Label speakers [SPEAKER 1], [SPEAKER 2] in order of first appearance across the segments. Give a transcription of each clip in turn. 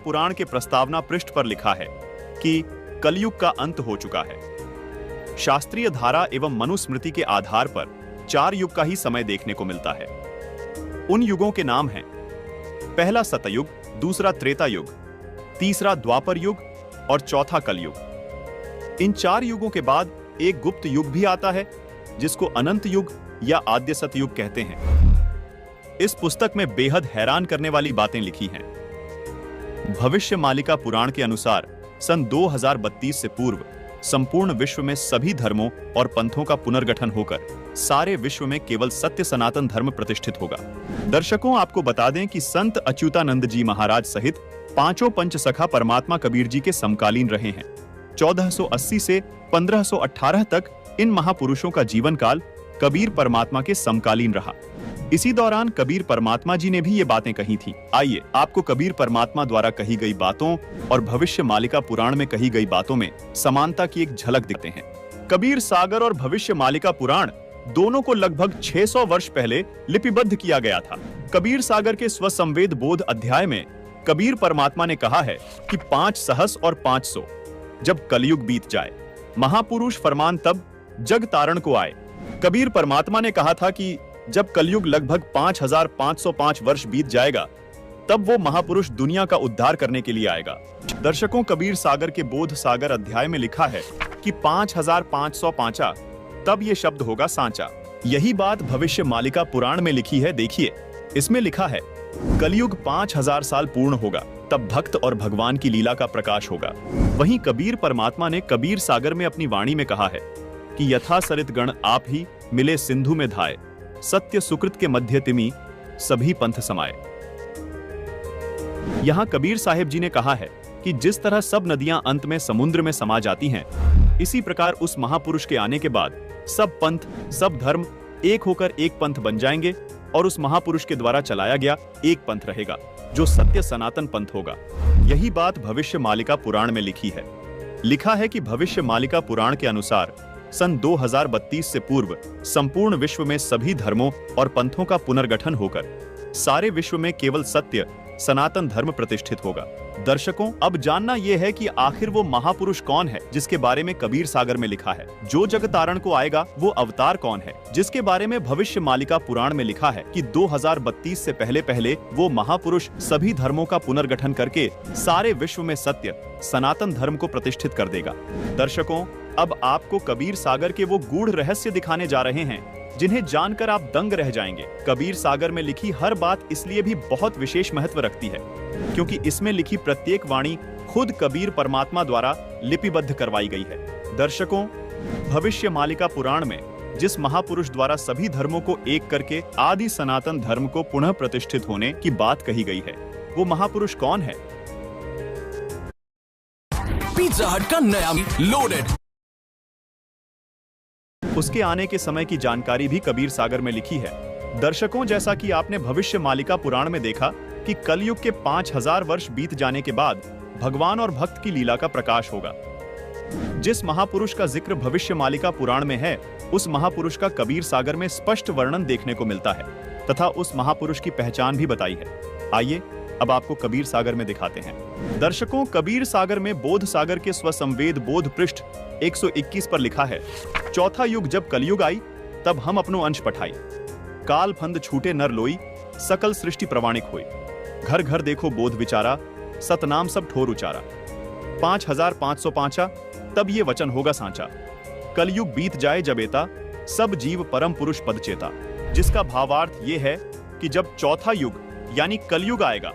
[SPEAKER 1] पुराण के प्रस्तावना पृष्ठ पर लिखा है कि कलयुग का अंत हो चुका है। शास्त्रीय धारा एवं मनुस्मृति के आधार पर 4 युग का ही समय देखने को मिलता है। उन युगों के नाम हैं पहला सतयुग, दूसरा त्रेता युग, तीसरा द्वापर युग और चौथा कलयुग। इन 4 युगों के बाद एक गुप्त युग भी आता है जिसको अनंत युग या आद्य सतयुग कहते हैं। इस पुस्तक में बेहद हैरान करने वाली बातें लिखी हैं। भविष्य मालिका पुराण के अनुसार सन 2032 से पूर्व संपूर्ण विश्व में सभी धर्मों और पंथों का पुनर्गठन होकर सारे विश्व में केवल सत्य सनातन धर्म प्रतिष्ठित होगा। दर्शकों, आपको बता दें कि संत अच्युतानंद जी महाराज सहित 5 पंच सखा परमात्मा कबीर जी के समकालीन रहे हैं। 1480 से 1518 तक इन महापुरुषों का जीवन काल कबीर परमात्मा के समकालीन रहा। इसी दौरान कबीर परमात्मा जी ने भी ये बातें कही थी। आइए आपको कबीर परमात्मा द्वारा कही गई बातों और भविष्य मालिका पुराण में कही गई बातों में समानता की एक झलक दिखते हैं। कबीर सागर और भविष्य मालिका पुराण दोनों को लगभग 600 वर्ष पहले लिपिबद्ध किया गया था। कबीर सागर के स्वसंवेद बोध अध्याय में कबीर परमात्मा ने कहा है कि 5 सहस और 500 जब कलयुग बीत जाए, महापुरुष फरमान तब जग तारण को आए। कबीर परमात्मा ने कहा था कि जब कलयुग लगभग 5505 वर्ष बीत जाएगा, तब वो महापुरुष दुनिया का उद्धार करने के लिए आएगा। दर्शकों, कबीर सागर के बोध सागर अध्याय में लिखा है कि 5505 तब ये शब्द होगा सांचा। यही बात भविष्य मालिका पुराण में लिखी है। देखिए, इसमें लिखा है कलयुग 5000 साल पूर्ण होगा, तब भक्त और भगवान की लीला का प्रकाश होगा। वहीं कबीर परमात्मा ने कबीर सागर में अपनी वाणी में कहा है कि यथा सरित गण आप ही मिले सिंधु में धाये, सत्य सुकृत के मध्य तिमि सभी पंथ समाये। यहां कबीर साहिब जी ने कहा है कि जिस तरह सब नदियां अंत में समुद्र में समा जाती हैं, इसी प्रकार उस महापुरुष के आने के बाद सब पंथ, सब धर्म एक होकर एक पंथ बन जाएंगे और उस महापुरुष के द्वारा चलाया गया एक पंथ रहेगा जो सत्य सनातन पंथ होगा। यही बात भविष्य मालिका पुराण में लिखी है। लिखा है कि भविष्य मालिका पुराण के अनुसार सन 2032 से पूर्व संपूर्ण विश्व में सभी धर्मों और पंथों का पुनर्गठन होकर सारे विश्व में केवल सत्य सनातन धर्म प्रतिष्ठित होगा। दर्शकों, अब जानना यह है कि आखिर वो महापुरुष कौन है जिसके बारे में कबीर सागर में लिखा है। जो जग तारण को आएगा वो अवतार कौन है जिसके बारे में भविष्य मालिका पुराण में लिखा है कि 2032 से पहले पहले वो महापुरुष सभी धर्मों का पुनर्गठन करके सारे विश्व में सत्य सनातन धर्म को प्रतिष्ठित कर देगा। दर्शकों, अब आपको कबीर सागर के वो गूढ़ रहस्य दिखाने जा रहे हैं जिन्हें जानकर आप दंग रह जाएंगे। कबीर सागर में लिखी हर बात इसलिए भी बहुत विशेष महत्व रखती है क्योंकि इसमें लिखी प्रत्येक वाणी खुद कबीर परमात्मा द्वारा लिपिबद्ध करवाई गई है। दर्शकों, भविष्य मालिका पुराण में जिस महापुरुष द्वारा सभी धर्मों को एक करके आदि सनातन धर्म को पुनः प्रतिष्ठित होने की बात कही गई है, वो महापुरुष कौन है?
[SPEAKER 2] पिज़्ज़ा हट का नया लोडेड,
[SPEAKER 1] उसके आने के समय की जानकारी भी कबीर सागर में लिखी है। दर्शकों, जैसा कि आपने भविष्य मालिका पुराण में देखा कि कलयुग के 5000 वर्ष बीत जाने के बाद भगवान और भक्त की लीला का प्रकाश होगा। जिस महापुरुष का जिक्र भविष्य मालिका पुराण में है, उस महापुरुष का कबीर सागर में स्पष्ट वर्णन देखने को मिलता है तथा उस महापुरुष की पहचान भी बताई है। आइए अब आपको कबीर सागर में दिखाते हैं। दर्शकों, कबीर सागर में बोध सागर के स्वसंवेद बोध पृष्ठ 121 पर लिखा है, चौथा युग जब कलयुग आई, तब हम अपनो अंश पठाई, काल फंद छूटे नर लोई, सकल सृष्टि प्रवाणिक होई, घर घर देखो बोध विचारा, सतनाम सब ठोर उचारा, 5505 तब ये वचन होगा सांचा, कलयुग बीत जाए जब एता, सब जीव परम पुरुष पद चेता। जिसका भावार्थ ये है कि जब चौथा युग यानी कलयुग आएगा,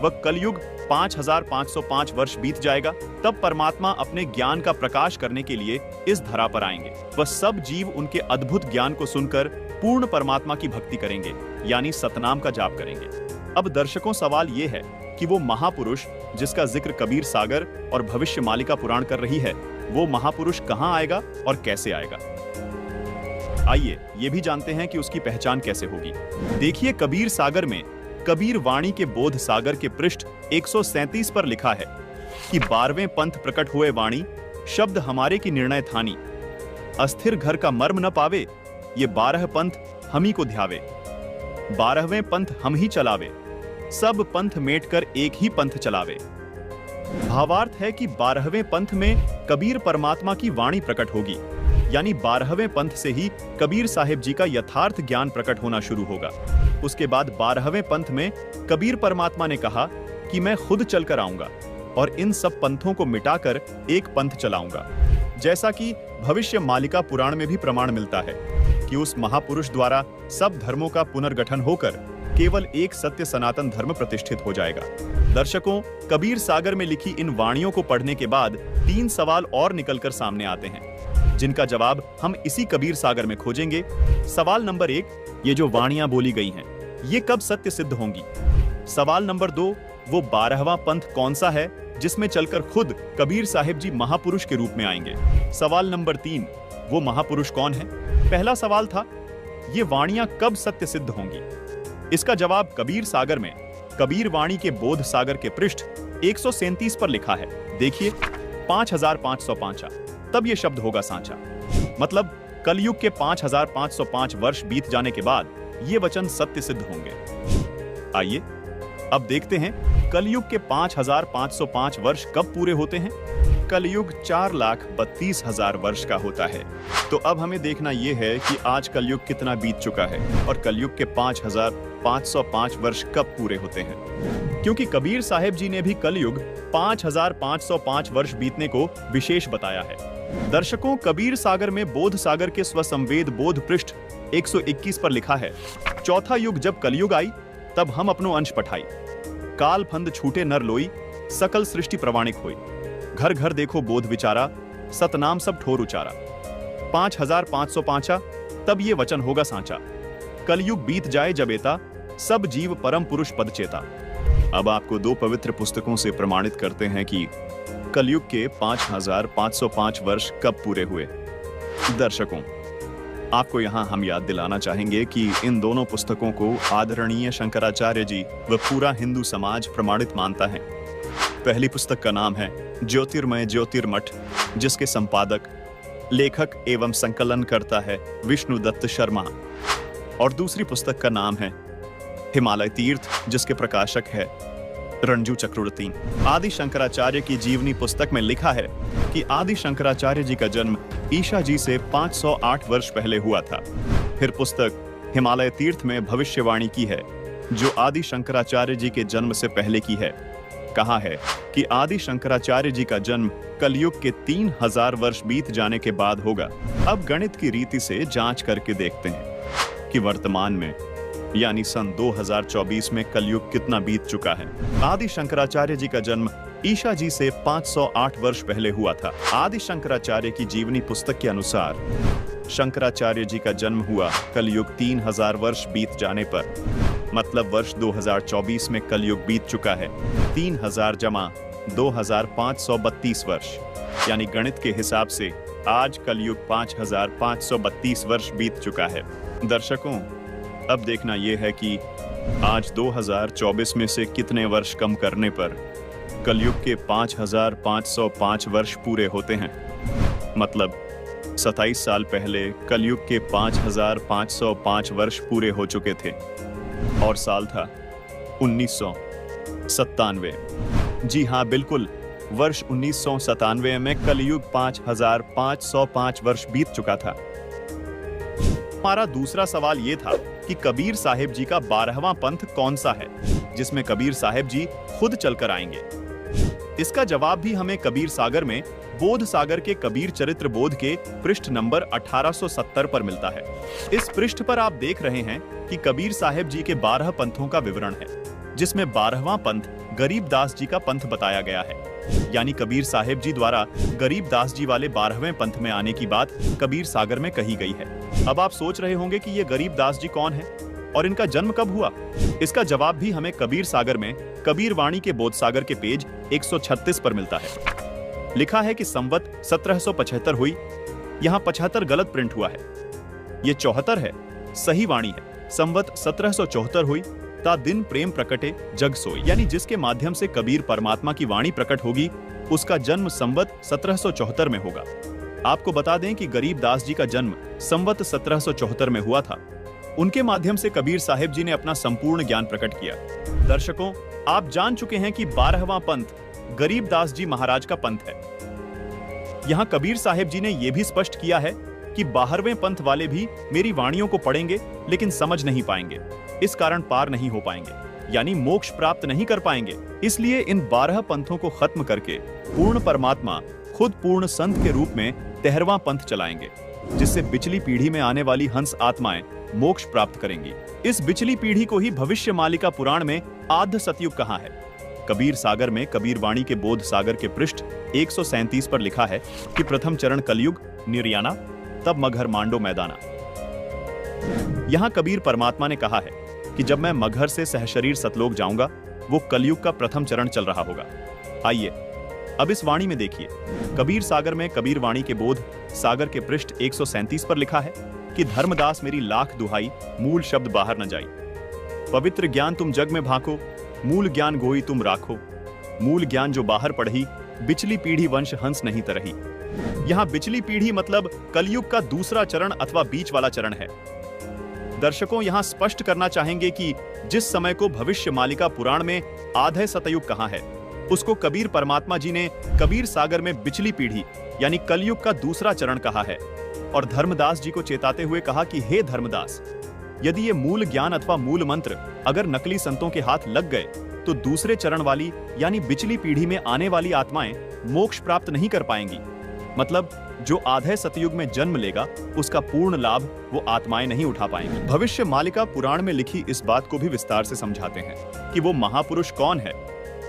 [SPEAKER 1] वह कलयुग 5505 वर्ष बीत जाएगा, तब परमात्मा अपने ज्ञान का प्रकाश करने के लिए इस धरा पर आएंगे। वह सब जीव उनके अद्भुत ज्ञान को सुनकर पूर्ण परमात्मा की भक्ति करेंगे, यानी सतनाम का जाप करेंगे। अब दर्शकों, सवाल यह है कि वो महापुरुष जिसका जिक्र कबीर सागर और भविष्य मालिका पुराण कर रही है, वो महापुरुष कहाँ आएगा और कैसे आएगा? आइए ये भी जानते हैं कि उसकी पहचान कैसे होगी। देखिए, कबीर सागर में कबीर वाणी के बोध सागर के पृष्ठ 137 पर लिखा है कि 12वें पंथ प्रकट हुए वाणी, शब्द हमारे की निर्णय थानी, अस्थिर घर का मर्म न पावे, ये 12 पंथ हम ही को ध्यावे, 12वें पंथ हम ही चलावे, सब पंथ मेट कर एक ही पंथ चलावे, भावार्थ है कि 12वें पंथ में कबीर परमात्मा की वाणी प्रकट होगी, यानी 12वें पंथ से ही कबीर साहिब जी का यथार्थ ज्ञान प्रकट होना शुरू होगा। उसके बाद 12वें पंथ में कबीर परमात्मा ने कहा कि मैं खुद चलकर आऊंगा और इन सब पंथों को मिटाकर एक पंथ चलाऊंगा। जैसा कि भविष्य मालिका पुराण में भी प्रमाण मिलता है कि उस महापुरुष द्वारा सब धर्मों का पुनर्गठन होकर केवल एक सत्य सनातन धर्म प्रतिष्ठित हो जाएगा। दर्शकों, कबीर सागर में लिखी इन वाणियों को पढ़ने के बाद 3 सवाल और निकलकर सामने आते हैं, जिनका जवाब हम इसी कबीर सागर में खोजेंगे। सवाल नंबर 1, ये जो वाणियां बोली गई हैं, ये कब सत्य सिद्ध होंगी? सवाल नंबर 2, वो 12वां पंथ कौन सा है जिसमें चलकर खुद कबीर साहिब जी महापुरुष के रूप में आएंगे? सवाल नंबर 3, वो महापुरुष कौन है? पहला सवाल था, ये वाणियां कब सत्य सिद्ध होंगी? इसका जवाब कबीर सागर में कबीर वाणी के बोध सागर के पृष्ठ 137 पर लिखा है। देखिए, 5505 तब ये शब्द होगा सांचा। मतलब कलयुग के 5505 वर्ष बीत जाने के बाद ये वचन सत्य सिद्ध होंगे। आइए अब देखते हैं कलयुग के 5505 वर्ष कब पूरे होते हैं। कलयुग 4,32,000 वर्ष का होता है। तो अब हमें देखना यह है कि आज कलयुग कितना बीत चुका है और कलयुग के 5505 वर्ष कब पूरे होते हैं, क्योंकि कबीर साहिब जी ने भी कलयुग 5505 वर्ष बीतने को विशेष बताया है। दर्शकों, कबीर सागर में बोध सागर के स्वसंवेद बोध पृष्ठ 121 पर लिखा है, चौथा युग जब कलयुग आई तब हम अपनो अंश पठाई, काल फंद छूटे नर लोई, सकल सृष्टि प्रवाणिक होई, घर घर देखो बोध विचारा, सतनाम सब ठोर उचारा। 5505 तब ये वचन होगा सांचा, कलयुग बीत जाए जब एता, सब जीव परम पुरुष पद चेता। अब आपको 2 पवित्र पुस्तकों से प्रमाणित करते हैं कि कलयुग के 5505 वर्ष कब पूरे हुए। दर्शकों, आपको यहां हम याद दिलाना चाहेंगे कि इन दोनों पुस्तकों को आदरणीय शंकराचार्य जी व पूरा हिंदू समाज प्रमाणित मानता है। पहली पुस्तक का नाम है ज्योतिर्मय ज्योतिर्मठ, जिसके संपादक, लेखक एवं संकलन करता है विष्णु दत्त शर्मा, और दूसरी पुस्तक का नाम है हिमालय तीर्थ, जिसके प्रकाशक है रणजू चक्रवर्ती। आदि शंकराचार्य की जीवनी पुस्तक में लिखा है कि आदि शंकराचार्य जी का जन्म ईशा जी से 508 वर्ष पहले हुआ था। फिर पुस्तक हिमालय तीर्थ में भविष्यवाणी की है, जो आदि शंकराचार्य जी के जन्म से पहले की है। कहा है कि आदि शंकराचार्य जी का जन्म कलयुग के 3000 वर्ष बीत जाने के बाद होगा। अब गणित की रीति से जांच करके देखते हैं कि वर्तमान में यानी सन 2024 में कलयुग कितना बीत चुका है। आदि शंकराचार्य जी का जन्म ईशा जी से 508 वर्ष पहले हुआ था। आदि शंकराचार्य की जीवनी पुस्तक के अनुसार शंकराचार्य जी का जन्म हुआ कलयुग 3000 वर्ष बीत जाने पर, मतलब वर्ष 2024 में कलयुग बीत चुका है 3000 जमा 2532 वर्ष, यानी गणित के हिसाब से आज कलयुग 5532 वर्ष बीत चुका है। दर्शकों, अब देखना यह है कि आज 2024 में से कितने वर्ष कम करने पर कलयुग के 5505 वर्ष पूरे होते हैं। मतलब 27 साल पहले कलयुग के 5505 वर्ष पूरे हो चुके थे और साल था 1997। जी हाँ, बिल्कुल, वर्ष 1997 में कलयुग 5505 वर्ष बीत चुका था। हमारा दूसरा सवाल यह था कि कबीर साहिब जी का 12वां पंथ कौन सा है जिसमें कबीर साहिब जी खुद चलकर आएंगे। इसका जवाब भी हमें कबीर सागर में बोध सागर के कबीर चरित्र बोध के पृष्ठ नंबर 1870 पर मिलता है। इस पृष्ठ पर आप देख रहे हैं कि कबीर साहिब जी के 12 पंथों का विवरण है, जिसमें 12वां पंथ गरीबदास जी का पंथ बताया गया है। यानी कबीर साहिब जी द्वारा गरीबदास जी वाले 12वें पंथ में आने की बात कबीर सागर में कही गई है। अब आप सोच रहे होंगे कि ये गरीबदास जी कौन है और इनका जन्म कब हुआ। इसका जवाब भी हमें कबीर सागर में कबीर वाणी के बोध सागर के पेज 136 पर मिलता है। लिखा है कि संवत 1775 हुई। यहाँ 75 गलत प्रिंट हुआ है, ये 74 है, सही वाणी है। संवत 1774 हुई, ता दिन प्रेम प्रकटे जग सोई, यानी जिसके माध्यम से कबीर परमात्मा की वाणी प्रकट होगी, उसका जन्म संवत 1774 में होगा। आपको बता दें कि गरीबदास जी का जन्म संवत 1774 में हुआ था। उनके माध्यम से कबीर साहिब जी ने अपना संपूर्ण ज्ञान प्रकट किया। दर्शकों, आप जान चुके हैं कि 12वां पंथ गरीबदास जी महाराज का पंथ है। यहां कबीर साहिब जी ने यह भी स्पष्ट किया है कि 12वें पंथ वाले भी मेरी वाणियों को पढ़ेंगे लेकिन समझ नहीं पाएंगे, इस कारण पार नहीं हो पाएंगे, यानी मोक्ष प्राप्त नहीं कर पाएंगे। इसलिए इन 12 पंथों को खत्म करके पूर्ण परमात्मा खुद पूर्ण संत के रूप में 13वां पंथ चलाएंगे, जिससे बिचली पीढ़ी में आने वाली हंस आत्माएं मोक्ष प्राप्त करेंगी। इस बिचली पीढ़ी को ही भविष्य मालिका पुराण में आद्य सतयुग कहा है। कबीर सागर में कबीर वाणी के बोध सागर के पृष्ठ 137 पर लिखा है कि प्रथम चरण कलयुग निर्याना, तब मगहर मांडो मैदाना। यहां कबीर परमात्मा ने कहा है कि जब मैं मगहर से सहशरीर सतलोक जाऊंगा, वो कलयुग का प्रथम चरण चल रहा होगा। आइए अब इस वाणी में देखिए। कबीर सागर में कबीर वाणी के बोध सागर के पृष्ठ 137 पर लिखा है कि धर्मदास मेरी लाख दुहाई, मूल शब्द बाहर न जाई। पवित्र ज्ञान तुम जग में भाको, मूल ज्ञान गोई तुम राखो। मूल ज्ञान जो बाहर पढ़ी, बिचली पीढ़ी वंश हंस नहीं तरही। यहां बिचली पीढ़ी मतलब कलयुग का दूसरा चरण अथवा बीच वाला चरण है। दर्शकों यहां स्पष्ट करना चाहेंगे कि जिस समय को भविष्य मालिका पुराण में आधे सतयुग कहा है, उसको कबीर परमात्मा जी ने कबीर सागर में बिचली पीढ़ी यानी कलयुग का दूसरा चरण कहा है, और धर्मदास जी को चेताते हुए कहा कि हे धर्मदास, यदि ये मूल ज्ञान अथवा मूल मंत्र अगर नकली संतों के हाथ लग गए तो दूसरे चरण वाली यानी बिचली पीढ़ी में आने वाली आत्माएं मोक्ष प्राप्त नहीं कर पाएंगी। मतलब जो आधे सतयुग में जन्म लेगा उसका पूर्ण लाभ वो आत्माएं नहीं उठा पाएंगी। भविष्य मालिका पुराण में लिखी इस बात को भी विस्तार से समझाते हैं कि वो महापुरुष कौन है।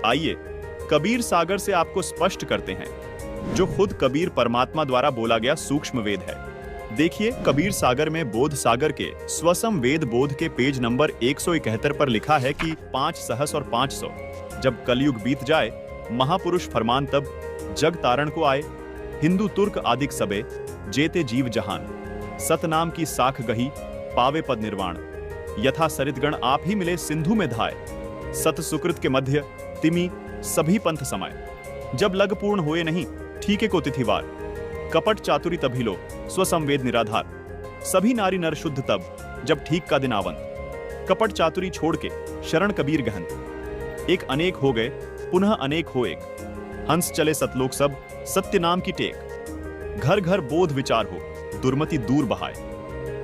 [SPEAKER 1] आइए कबीर सागर से आपको स्पष्ट करते हैं, जो खुद कबीर परमात्मा द्वारा बोला गया सूक्ष्म वेद है। देखिए कबीर सागर में बोध सागर के स्वसम वेद बोध के पेज नंबर 171 पर लिखा है कि 5 सहस और 500 जब कलयुग बीत जाए, महापुरुष फरमान तब जग तारण को आए। हिंदू तुर्क आदिक सबे जेते जीव जहान, सतनाम की साख गही पावे पद निर्वाण। यथा सरितगण आप ही मिले सिंधु में धाय, सत सुकृत के मध्य तिमि सभी पंथ समाये। जब लग पूर्ण होए नहीं ठीके को तिथिवार, कपट चातुरी तभी लो स्वसंवेद निराधार। सभी नारी नर शुद्ध तब जब ठीक का दिन आवंत, कपट चातुरी छोड़ के शरण कबीर गहंत। एक अनेक हो गए पुनः अनेक हो एक, हंस चले सतलोक सब सत्य नाम की टेक। घर घर बोध विचार हो दुर्मति दूर बहाए,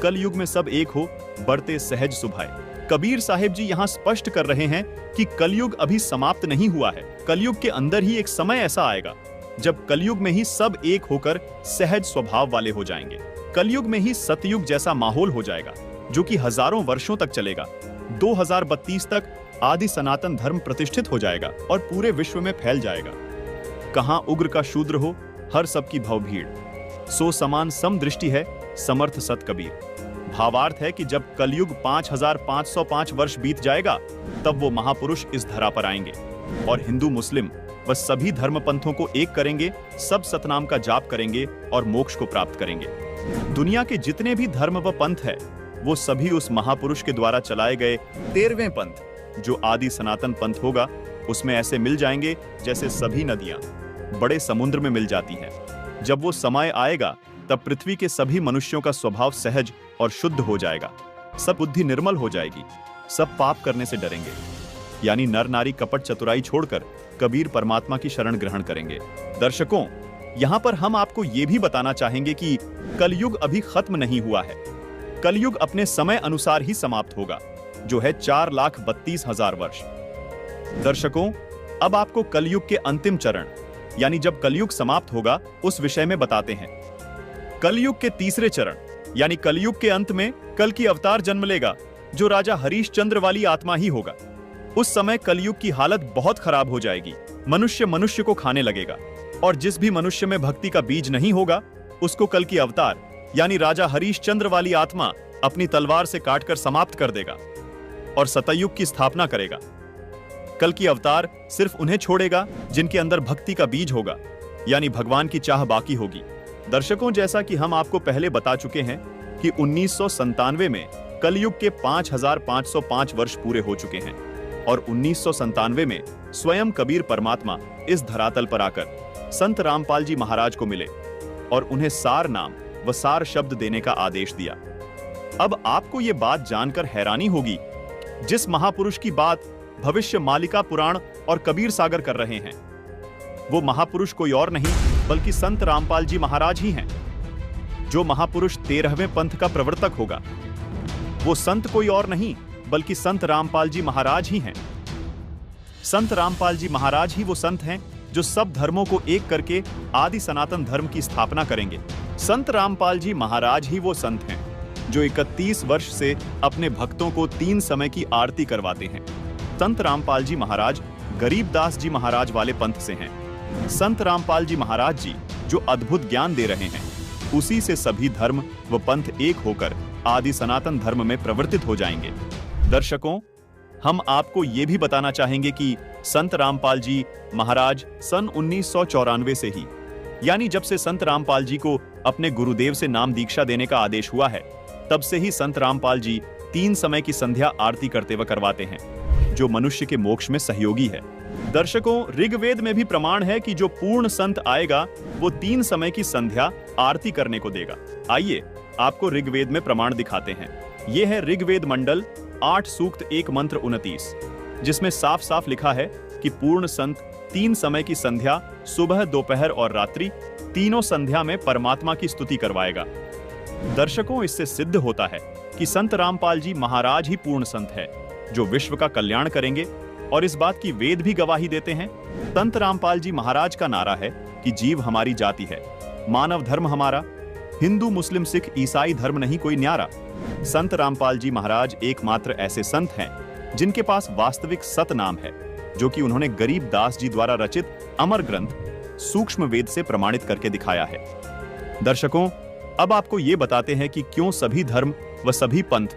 [SPEAKER 1] कल युग में सब एक हो बढ़ते सहज सुभाए। कबीर साहिब जी यहाँ स्पष्ट कर रहे हैं कि कलयुग अभी समाप्त नहीं हुआ है। कलयुग के अंदर ही एक समय ऐसा आएगा जब कलयुग में ही सब एक होकर सहज स्वभाव वाले हो जाएंगे। कलयुग में ही सतयुग जैसा माहौल हो जाएगा जो कि हजारों वर्षों तक चलेगा। 2032 तक आदि सनातन धर्म प्रतिष्ठित हो जाएगा और पूरे विश्व में फैल जाएगा। कहां उग्र का शूद्र हो हर सबकी भव भीड़, सो समान सम दृष्टि है समर्थ सत कबीर। भावार्थ है कि जब कलयुग 5505 वर्ष बीत जाएगा तब वो महापुरुष इस धरा पर आएंगे और हिंदू मुस्लिम व सभी धर्म पंथों को एक करेंगे, सब सतनाम का जाप करेंगे और मोक्ष को प्राप्त करेंगे। दुनिया के जितने भी धर्म व पंथ है वो सभी उस महापुरुष के द्वारा चलाए गए 13वें पंथ जो आदि सनातन पंथ होगा उसमें ऐसे मिल जाएंगे जैसे सभी नदियां बड़े समुद्र में मिल जाती हैं। जब वो समय आएगा तब पृथ्वी के सभी मनुष्यों का स्वभाव सहज और शुद्ध हो जाएगा, सब बुद्धि निर्मल हो जाएगी, सब पाप करने से डरेंगे, यानी नर नारी कपट चतुराई छोड़कर कबीर परमात्मा की शरण ग्रहण करेंगे। दर्शकों यहां पर हम आपको यह भी बताना चाहेंगे कि कलयुग अभी खत्म नहीं हुआ है। कलयुग अपने समय अनुसार ही समाप्त होगा, जो है 4,32,000 वर्ष। दर्शकों अब आपको कलयुग के अंतिम चरण यानी जब कलयुग समाप्त होगा उस विषय में बताते हैं। कलयुग के तीसरे चरण यानी कलयुग के अंत में कल की अवतार जन्म लेगा जो राजा हरीशचंद्र वाली आत्मा ही होगा। उस समय कलयुग की हालत बहुत खराब हो जाएगी, मनुष्य मनुष्य को खाने लगेगा और जिस भी मनुष्य में भक्ति का बीज नहीं होगा उसको कल की अवतार यानी राजा हरीशचंद्र वाली आत्मा अपनी तलवार से काटकर समाप्त कर देगा और सतयुग की स्थापना करेगा। कल की अवतार सिर्फ उन्हें छोड़ेगा जिनके अंदर भक्ति का बीज होगा, यानी भगवान की चाह बाकी होगी। दर्शकों जैसा कि हम आपको पहले बता चुके हैं कि 1997 में कलयुग के 5505 वर्ष पूरे हो चुके हैं और 1997 में स्वयं कबीर परमात्मा इस धरातल पर आकर संत रामपाल जी महाराज को मिले और उन्हें सार नाम व सार शब्द देने का आदेश दिया। अब आपको यह बात जानकर हैरानी होगी, जिस महापुरुष की बात भविष्य मालिका पुराण और कबीर सागर कर रहे हैं वो महापुरुष कोई और नहीं बल्कि संत रामपाल जी महाराज ही हैं। जो महापुरुष 13वें पंथ का प्रवर्तक होगा वो संत कोई और नहीं बल्कि संत रामपाल जी महाराज ही हैं। संत रामपाल जी महाराज ही वो संत हैं जो सब धर्मों को एक करके आदि सनातन धर्म की स्थापना करेंगे। संत रामपाल जी महाराज ही वो संत हैं जो 31 वर्ष से अपने भक्तों को 3 समय की आरती करवाते हैं। संत रामपाल जी महाराज गरीबदास जी महाराज वाले पंथ से हैं। संत रामपाल जी महाराज जी जो अद्भुत ज्ञान दे रहे हैं उसी से सभी धर्म व पंथ एक होकर आदि सनातन धर्म में प्रवर्तित हो जाएंगे। दर्शकों, हम आपको ये भी बताना चाहेंगे कि संत रामपाल जी महाराज सन 1994 से ही, यानी जब से संत रामपाल जी को अपने गुरुदेव से नाम दीक्षा देने का आदेश हुआ है, तब से ही संत रामपाल जी 3 समय की संध्या आरती करते व करवाते हैं, जो मनुष्य के मोक्ष में सहयोगी है। दर्शकों, ऋग्वेद में भी प्रमाण है कि जो पूर्ण संत आएगा वो 3 समय की संध्या आरती करने को देगा। आइए आपको ऋग्वेद में प्रमाण दिखाते हैं। ये है ऋग्वेद मंडल 8 सूक्त 1 मंत्र 29, जिसमें साफ साफ लिखा है कि पूर्ण संत 3 समय की संध्या सुबह, दोपहर और रात्रि तीनों संध्या में परमात्मा की स्तुति करवाएगा। दर्शकों, इससे सिद्ध होता है कि संत रामपाल जी महाराज ही पूर्ण संत है जो विश्व का कल्याण करेंगे, और इस बात की वेद भी गवाही देते हैं। संत रामपाल जी महाराज का नारा है कि जीव हमारी जाति है, मानव धर्म हमारा, हिंदू मुस्लिम सिख ईसाई धर्म नहीं कोई न्यारा। संत रामपाल जी महाराज एकमात्र ऐसे संत हैं जिनके पास वास्तविक सत नाम है, जो कि उन्होंने गरीबदास जी द्वारा रचित अमर ग्रंथ सूक्ष्म वेद से प्रमाणित करके दिखाया है। दर्शकों, अब आपको ये बताते हैं कि क्यों सभी धर्म व सभी पंथ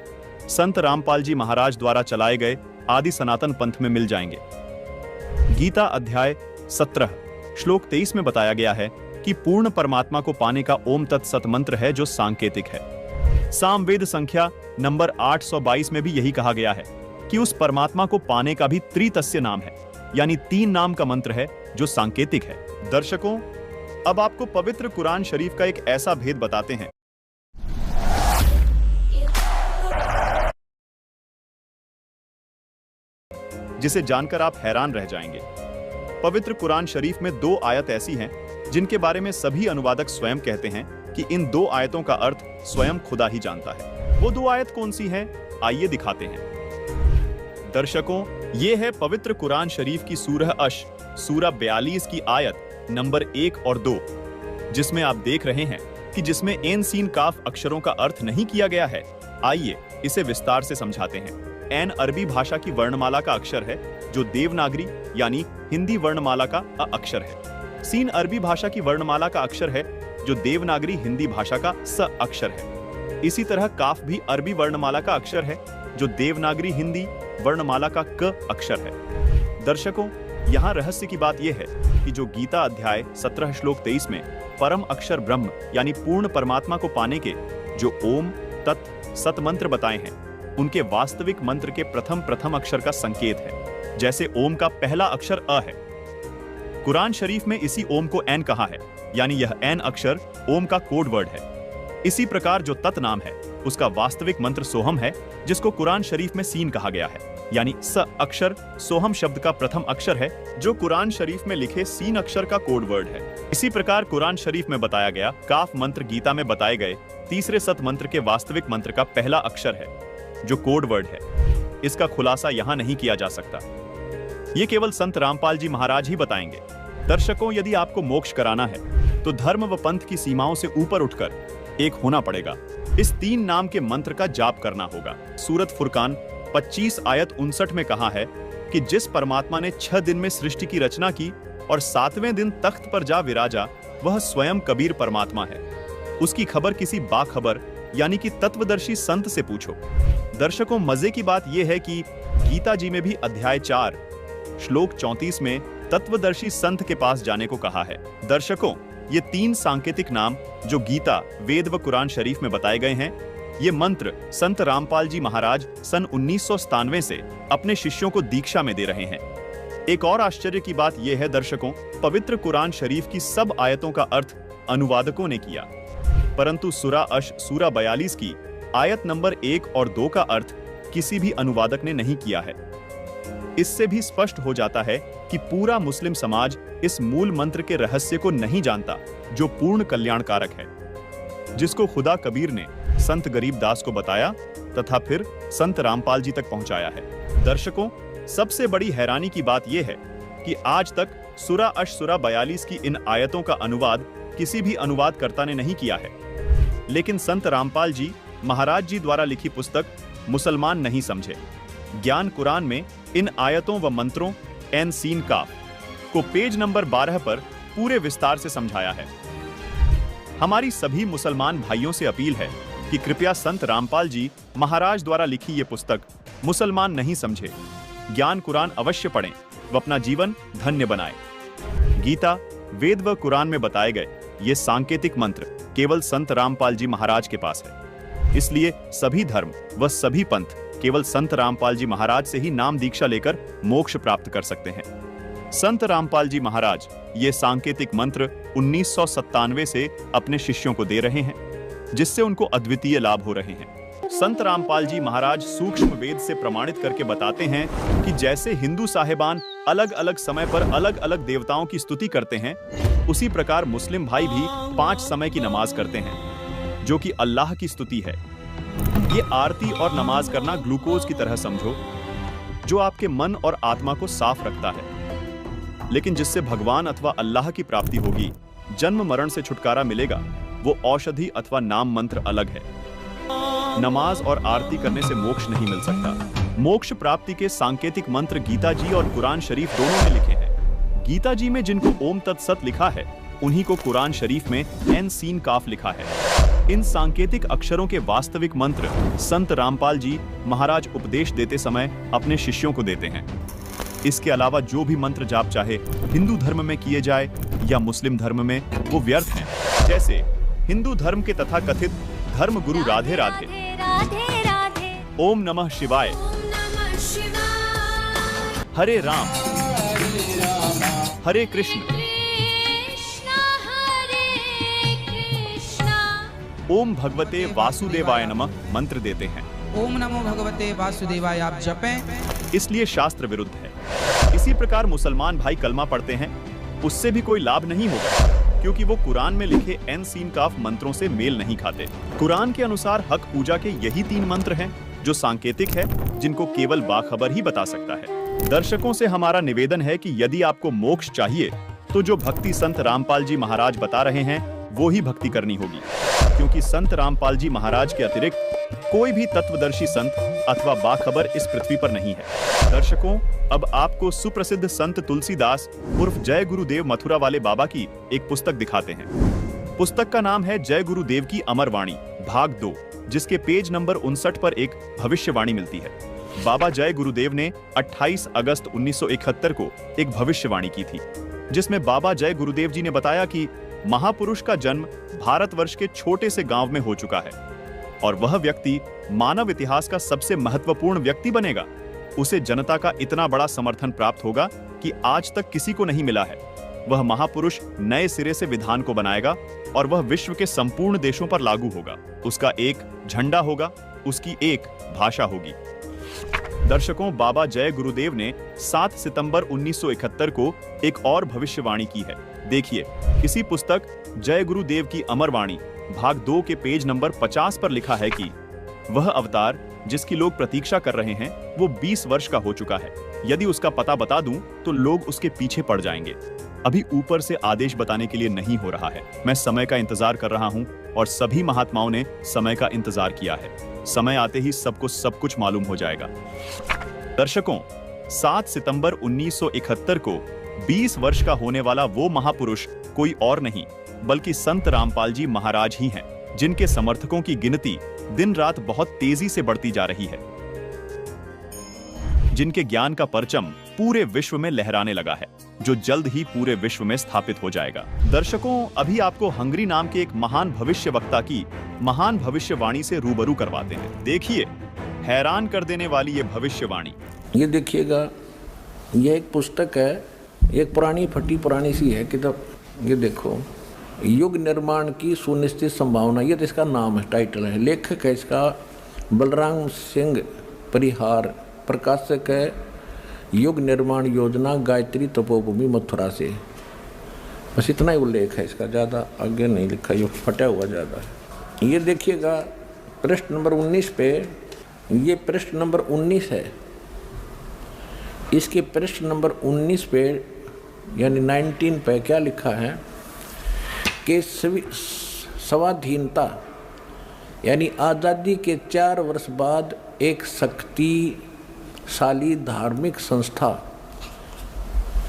[SPEAKER 1] संत रामपाल जी महाराज द्वारा चलाए गए आदि सनातन पंथ में मिल जाएंगे। गीता अध्याय 17 श्लोक 23 में बताया गया है कि पूर्ण परमात्मा को पाने का ओम तत्सत मंत्र है जो सांकेतिक है। सामवेद संख्या नंबर 822 में भी यही कहा गया है कि उस परमात्मा को पाने का भी त्रितस्य नाम है, यानी 3 नाम का मंत्र है जो सांकेतिक है। दर्शकों, अब आपको पवित्र कुरान शरीफ का एक ऐसा भेद बताते हैं जिसे जानकर आप हैरान रह जाएंगे। पवित्र कुरान शरीफ में 2 आयत ऐसी हैं जिनके बारे में सभी अनुवादक स्वयं कहते हैं कि इन 2 आयतों का अर्थ स्वयं खुदा ही जानता है। वो 2 आयत कौन सी हैं? आइए दिखाते हैं। दर्शकों, ये है पवित्र कुरान शरीफ की सूरह अश सूरा 42 की आयत नंबर 1 और 2, जिसमें आप देख रहे हैं कि जिसमें एन सीन काफ अक्षरों का अर्थ नहीं किया गया है। आइए इसे विस्तार से समझाते हैं। एन अरबी भाषा की वर्णमाला का अक्षर है जो देवनागरी यानी हिंदी वर्णमाला का अ अक्षर है। सीन अरबी भाषा की वर्णमाला का अक्षर है जो देवनागरी हिंदी भाषा का स अक्षर है। इसी तरह काफ भी अरबी वर्णमाला का अक्षर है जो देवनागरी हिंदी वर्णमाला का क अक्षर है। दर्शकों, यहाँ रहस्य की बात यह है कि जो गीता अध्याय 17 श्लोक 23 में परम अक्षर ब्रह्म यानी पूर्ण परमात्मा को पाने के जो ओम तत् सत मंत्र बताए हैं, उनके वास्तविक मंत्र के प्रथम अक्षर का संकेत है। जैसे ओम का पहला अक्षर अ है, कुरान शरीफ में इसी ओम को एन कहा है, यानी यह एन अक्षर ओम का कोड वर्ड है। इसी प्रकार जो तत् नाम है उसका वास्तविक मंत्र सोहम है, जिसको कुरान शरीफ में सीन कहा गया है, यानी स अक्षर सोहम शब्द का प्रथम अक्षर है जो कुरान शरीफ में लिखे सीन अक्षर का कोड वर्ड है। इसी प्रकार कुरान शरीफ में बताया गया काफ मंत्र गीता में बताए गए तीसरे सत मंत्र के वास्तविक मंत्र का पहला अक्षर है जो कोड वर्ड है। इसका खुलासा यहाँ नहीं किया जा सकता, ये केवल संत रामपाल जी महाराज ही बताएंगे। दर्शकों, यदि आपको मोक्ष कराना है तो धर्म व पंथ की सीमाओं से ऊपर उठकर एक होना पड़ेगा। इस 3 नाम के मंत्र का जाप करना होगा। सूरत फुरकान 25 आयत 59 में कहा है कि जिस परमात्मा ने 6 दिन में सृष्टि की रचना की और 7वें दिन तख्त पर जा विराजा, वह स्वयं कबीर परमात्मा है। उसकी खबर किसी बाखबर यानी कि तत्वदर्शी संत से पूछो। दर्शकों, मजे की बात यह है कि गीता जी में भी अध्याय 4 श्लोक 34 में तत्वदर्शी संत के पास जाने को कहा है। दर्शकों, ये 3 सांकेतिक नाम जो गीता, वेद व कुरान शरीफ में बताए गए हैं, ये मंत्र संत रामपाल जी महाराज सन 1997 से अपने शिष्यों को दीक्षा में दे रहे हैं। एक और आश्चर्य की बात यह है दर्शकों, पवित्र कुरान शरीफ की सब आयतों का अर्थ अनुवादकों ने किया, परंतु सूरा अश सूरा 42 की आयत नंबर 1 और 2 का अर्थ किसी भी अनुवादक ने नहीं किया है। इससे भी स्पष्ट हो जाता है कि पूरा मुस्लिम समाज इस मूल मंत्र के रहस्य को नहीं जानता जो पूर्ण कल्याणकारक है, जिसको खुदा कबीर ने संत गरीबदास को बताया तथा फिर संत रामपाल जी तक पहुंचाया है। दर्शकों, सबसे बड़ी हैरानी की बात यह है कि आज तक सूरा अश-सूरा 42 की इन आयतों का अनुवाद किसी भी अनुवादकर्ता ने नहीं किया है। लेकिन संत रामपाल जी महाराज जी द्वारा लिखी पुस्तक मुसलमान नहीं समझे ज्ञान कुरान में इन आयतों व मंत्रों एन सीन काफ को पेज नंबर 12 पर पूरे विस्तार से समझाया है। हमारी सभी मुसलमान भाइयों से अपील है कि कृपया संत रामपाल जी महाराज द्वारा लिखी ये पुस्तक मुसलमान नहीं समझे ज्ञान कुरान अवश्य पढ़ें व अपना जीवन धन्य बनाएं। गीता, वेद व कुरान में बताए गए ये सांकेतिक मंत्र केवल संत रामपाल जी महाराज के पास है। इसलिए सभी धर्म व सभी पंथ केवल संत रामपाल जी महाराज से ही नाम दीक्षा लेकर मोक्ष प्राप्त कर सकते हैं। संत रामपाल जी महाराज ये सांकेतिक मंत्र 1997 से अपने शिष्यों को दे रहे हैं, जिससे उनको अद्वितीय लाभ हो रहे हैं। संत रामपाल जी महाराज सूक्ष्म वेद से प्रमाणित करके बताते हैं कि जैसे हिंदू साहिबान अलग अलग समय पर अलग अलग देवताओं की स्तुति करते हैं, उसी प्रकार मुस्लिम भाई भी 5 समय की नमाज करते हैं, जो कि अल्लाह की स्तुति है। ये आरती और नमाज करना ग्लूकोज की तरह समझो, जो आपके मन और आत्मा को साफ रखता है, लेकिन जिससे भगवान अथवा अल्लाह की प्राप्ति होगी, जन्म मरण से छुटकारा मिलेगा, वो औषधि अथवा नाम मंत्र अलग है। नमाज और आरती करने से मोक्ष नहीं मिल सकता। मोक्ष प्राप्ति के सांकेतिक मंत्र गीता जी और कुरान शरीफ दोनों में लिखे हैं। गीता जी में जिनको ओम तत्सत लिखा है, उन्हीं को कुरान शरीफ में एन सीन काफ लिखा है। इन सांकेतिक अक्षरों के वास्तविक मंत्र संत रामपाल जी महाराज उपदेश देते समय अपने शिष्यों को देते हैं। इसके अलावा जो भी मंत्र जाप चाहे हिंदू धर्म में किए जाए या मुस्लिम धर्म में, वो व्यर्थ हैं। जैसे हिंदू धर्म के तथाकथित धर्म गुरु राधे राधे, ओम नमः शिवाय, हरे राम, हरे कृष्ण, ओम भगवते वासुदेवाय नमः मंत्र देते हैं।
[SPEAKER 3] ओम नमो भगवते वासुदेवाय आप जपें।
[SPEAKER 1] इसलिए शास्त्र विरुद्ध है। इसी प्रकार मुसलमान भाई कलमा पढ़ते हैं, उससे भी कोई लाभ नहीं होगा, क्योंकि वो कुरान में लिखे एन सीन काफ मंत्रों से मेल नहीं खाते। कुरान के अनुसार हक पूजा के यही 3 मंत्र हैं जो सांकेतिक है, जिनको केवल बाखबर ही बता सकता है। दर्शकों से हमारा निवेदन है कि यदि आपको मोक्ष चाहिए तो जो भक्ति संत रामपाल जी महाराज बता रहे हैं वो ही भक्ति करनी होगी, क्योंकि संत रामपाल जी महाराज के अतिरिक्त कोई भी तत्वदर्शी संत अथवा बाखबर इस पृथ्वी पर नहीं है। दर्शकों, अब आपको सुप्रसिद्ध संत तुलसीदास उर्फ जय गुरुदेव मथुरा वाले बाबा की एक पुस्तक दिखाते हैं। पुस्तक का नाम है जय गुरुदेव की अमर वाणी भाग 2, जिसके पेज नंबर 59 पर एक भविष्यवाणी मिलती है। बाबा जय गुरुदेव ने 28 अगस्त 1971 को एक भविष्यवाणी की थी, जिसमें बाबा जय गुरुदेव जी ने बताया कि महापुरुष का जन्म भारतवर्ष के छोटे से गांव में हो चुका है और वह व्यक्ति मानव इतिहास का सबसे महत्वपूर्ण व्यक्ति बनेगा। उसे जनता का इतना बड़ा समर्थन प्राप्त होगा कि आज तक किसी को नहीं मिला है। वह महापुरुष नए सिरे से विधान को बनाएगा और वह विश्व के संपूर्ण देशों पर लागू होगा। उसका एक झंडा होगा, उसकी एक भाषा होगी। दर्शकों, बाबा जय गुरुदेव ने 7 सितंबर 1971 को एक और भविष्यवाणी की है। देखिए, इसी पुस्तक जय गुरुदेव की अमर वाणी भाग 2 के पेज नंबर 50 पर लिखा है कि वह अवतार जिसकी लोग प्रतीक्षा कर रहे हैं वो 20 वर्ष का हो चुका है। यदि उसका पता बता दूं तो लोग उसके पीछे पड़ जाएंगे। अभी ऊपर से आदेश बताने के लिए नहीं हो रहा है। मैं समय का इंतजार कर रहा हूं और सभी महात्माओं ने समय का इंतजार किया है। समय आते ही सबको सब कुछ मालूम हो जाएगा। दर्शकों, 7 सितंबर 1971 को 20 वर्ष का होने वाला वो महापुरुष कोई और नहीं बल्कि संत रामपाल जी महाराज ही हैं, जिनके समर्थकों की गिनती दिन रात बहुत तेजी से बढ़ती जा रही है, जिनके ज्ञान का परचम पूरे विश्व में लहराने लगा है, जो जल्द ही पूरे विश्व में स्थापित हो जाएगा। दर्शकों, अभी आपको हंगरी नाम के एक महान भविष्यवक्ता की महान भविष्यवाणी से रूबरू करवाते हैं। देखिए, हैरान कर देने वाली ये भविष्यवाणी।
[SPEAKER 4] ये देखिएगा, ये एक पुस्तक है, एक पुरानी फटी पुरानी सी है किताब। ये देखो, युग निर्माण की सुनिश्चित संभावना, ये तो इसका नाम है, टाइटल है। लेखक है इसका बलराम सिंह परिहार, प्रकाशक है युग निर्माण योजना, गायत्री तपोभूमि मथुरा से। बस इतना ही उल्लेख है इसका, ज़्यादा आगे नहीं लिखा, ये फटा हुआ ज़्यादा है। ये देखिएगा पृष्ठ नंबर 19 पे, ये पृष्ठ नंबर 19 है, इसके पृष्ठ नंबर 19 पे यानी 19 पे क्या लिखा है कि स्वाधीनता यानी आज़ादी के 4 वर्ष बाद एक शक्तिशाली धार्मिक संस्था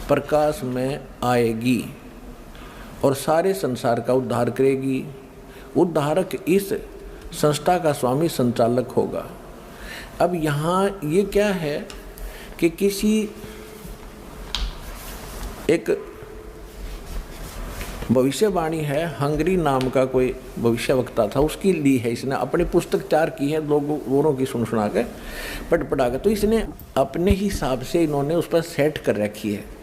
[SPEAKER 4] प्रकाश में आएगी और सारे संसार का उद्धार करेगी। उद्धारक इस संस्था का स्वामी संचालक होगा। अब यहाँ ये क्या है कि किसी एक भविष्यवाणी है, हंगरी नाम का कोई भविष्यवक्ता था, उसकी ली है इसने, अपनी पुस्तक तैयार की है लोगों की सुना के पढ़ा के, तो इसने अपने हिसाब से इन्होंने उस पर सेट कर रखी है।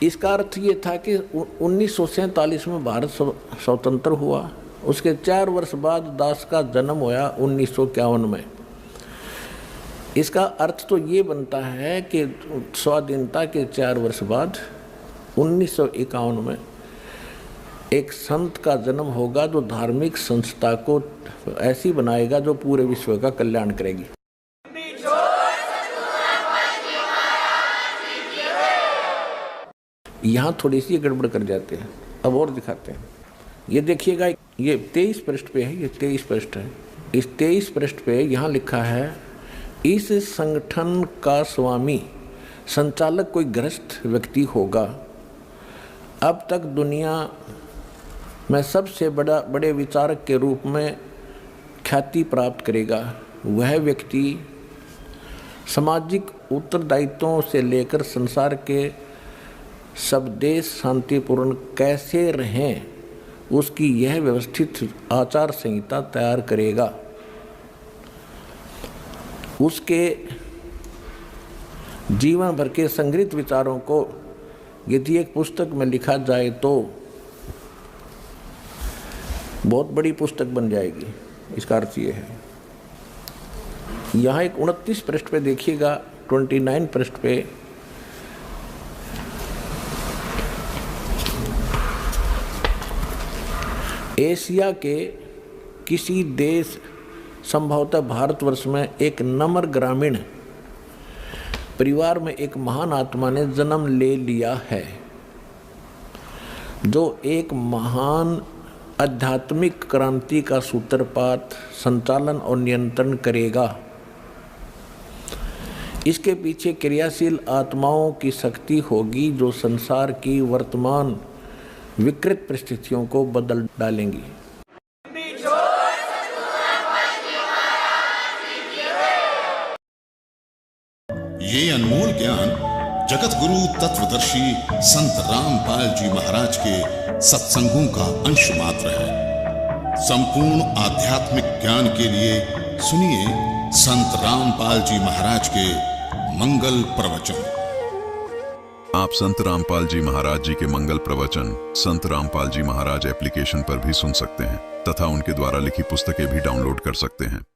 [SPEAKER 4] इसका अर्थ ये था कि 1947 में भारत स्वतंत्र हुआ, उसके 4 वर्ष बाद दास का जन्म होया 1951 में। इसका अर्थ तो ये बनता है कि स्वाधीनता के 4 वर्ष बाद 1951 में एक संत का जन्म होगा जो धार्मिक संस्था को ऐसी बनाएगा जो पूरे विश्व का कल्याण करेगी। यहाँ थोड़ी सी गड़बड़ कर जाते हैं, अब और दिखाते हैं। ये देखिएगा, ये 23 पृष्ठ पे है, ये 23 पृष्ठ है। इस 23 पृष्ठ पे यहाँ लिखा है, इस संगठन का स्वामी संचालक कोई गृहस्थ व्यक्ति होगा। अब तक दुनिया में सबसे बड़े विचारक के रूप में ख्याति प्राप्त करेगा। वह व्यक्ति सामाजिक उत्तरदायित्वों से लेकर संसार के सब देश शांतिपूर्ण कैसे रहें उसकी यह व्यवस्थित आचार संहिता तैयार करेगा। उसके जीवन भर के संग्रहित विचारों को यदि एक पुस्तक में लिखा जाए तो बहुत बड़ी पुस्तक बन जाएगी। इसका अर्थ ये है। यहाँ एक 29 पृष्ठ पे देखिएगा, 29 पृष्ठ पे एशिया के किसी देश, संभवतः भारतवर्ष में, एक नम्र ग्रामीण परिवार में एक महान आत्मा ने जन्म ले लिया है जो एक महान आध्यात्मिक क्रांति का सूत्रपात, संचालन और नियंत्रण करेगा। इसके पीछे क्रियाशील आत्माओं की शक्ति होगी जो संसार की वर्तमान विकृत परिस्थितियों को बदल डालेंगी।
[SPEAKER 5] ये अनमोल ज्ञान जगत गुरु तत्वदर्शी संत रामपाल जी महाराज के सत्संगों का अंश मात्र है। संपूर्ण आध्यात्मिक ज्ञान के लिए सुनिए संत रामपाल जी महाराज के मंगल प्रवचन।
[SPEAKER 6] आप संत रामपाल जी महाराज जी के मंगल प्रवचन संत रामपाल जी महाराज एप्लीकेशन पर भी सुन सकते हैं तथा उनके द्वारा लिखी पुस्तकें भी डाउनलोड कर सकते हैं।